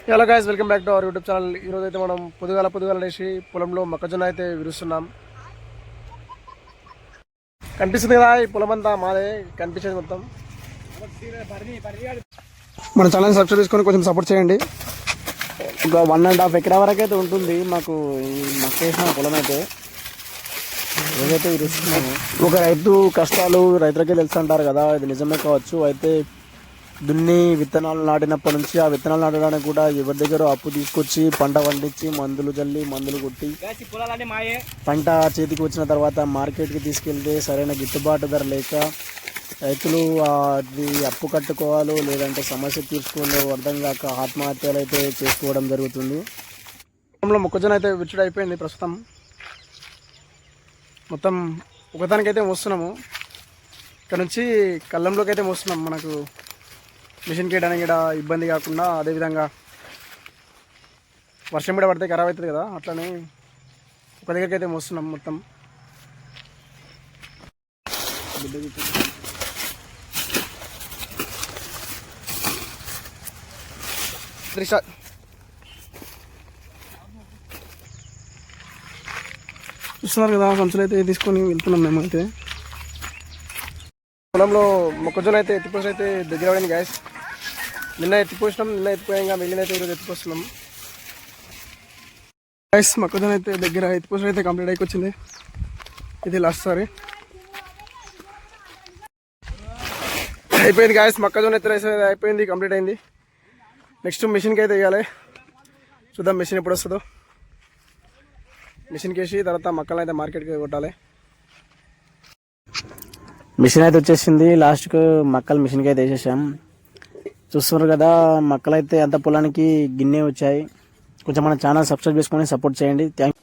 Hello guys, welcome back to our YouTube channel. ఈరోజు అయితే మనం పొద్దుగాల లేచి పొలంలో మొక్కజొన్న అయితే విరుస్తున్నాం. కనిపిస్తుంది కదా, ఈ పొలం అంతా మాదే కనిపించేది మొత్తం. మన ఛానల్ సబ్స్క్రైబ్ చేసుకొని కొంచెం సపోర్ట్ చేయండి. ఒక 1.5 ఎకరా వరకు అయితే ఉంటుంది మాకు ఈ మొక్క వేసిన పొలం అయితే. రోజైతే విరుస్తున్నాము. ఒక రైతు కష్టాలు రైతులకే తెలుసు అంటారు కదా, ఇది నిజమే కావచ్చు. అయితే దున్ని విత్తనాలు నాటినప్పటి నుంచి ఆ విత్తనాలు నాటడానికి కూడా ఎవరి దగ్గర అప్పు తీసుకొచ్చి పంట పండించి మందులు జల్లి మందులు కొట్టి పంట చేతికి వచ్చిన తర్వాత మార్కెట్కి తీసుకెళ్తే సరైన గిట్టుబాటు ధర లేక రైతులు అది అప్పు కట్టుకోవాలో లేదంటే సమస్య తీర్చుకోవాలో అర్థం కాక ఆత్మహత్యలు అయితే చేసుకోవడం జరుగుతుంది. మొక్కజొన్న అయితే విచ్చుడు అయిపోయింది. ప్రస్తుతం మొత్తం ఒకదానికైతే మోస్తున్నాము. ఇక్కడ నుంచి కళ్ళంలోకి అయితే మోస్తున్నాం. మనకు మిషన్కి వేయడానికి కూడా ఇబ్బంది కాకుండా, అదేవిధంగా వర్షం కూడా పడితే ఖరాబ్ అవుతుంది కదా, అట్లనే ఒక దగ్గరికి అయితే మోస్తున్నాం మొత్తం. చూస్తున్నారు కదా, సంచులు అయితే తీసుకొని వెళ్తున్నాం మేమైతే. పొలంలో మొక్కజొన్న అయితే ఎత్తిపోసిన అయితే దగ్గర పడింది గ్యాస్. నిన్న ఎత్తిపోయాక మిగిలిన అయితే ఈరోజు ఎత్తిపోస్తున్నాం గ్యాస్. మొక్కజొన్న అయితే దగ్గర ఎత్తిపోసిన అయితే కంప్లీట్ అయిపోయింది. ఇది లాస్ట్ సారి అయిపోయింది గ్యాస్. మొక్కజొన్న ఎత్తి అయిపోయింది, కంప్లీట్ అయింది. నెక్స్ట్ మిషన్కి అయితే వేయాలి. చూద్దాం మిషన్ ఎప్పుడు వస్తుందో. మిషన్కి వేసి తర్వాత మొక్కలు అయితే మార్కెట్కి కొట్టాలి. మిషన్ అయితే వచ్చేసింది. లాస్ట్కు మక్కలు మిషన్కి అయితే వేసేసాం. చూస్తున్నారు కదా, మక్కలు అయితే అంత పొలానికి గిన్నె వచ్చాయి. కొంచెం మన ఛానల్ సబ్స్క్రైబ్ చేసుకొని సపోర్ట్ చేయండి. థ్యాంక్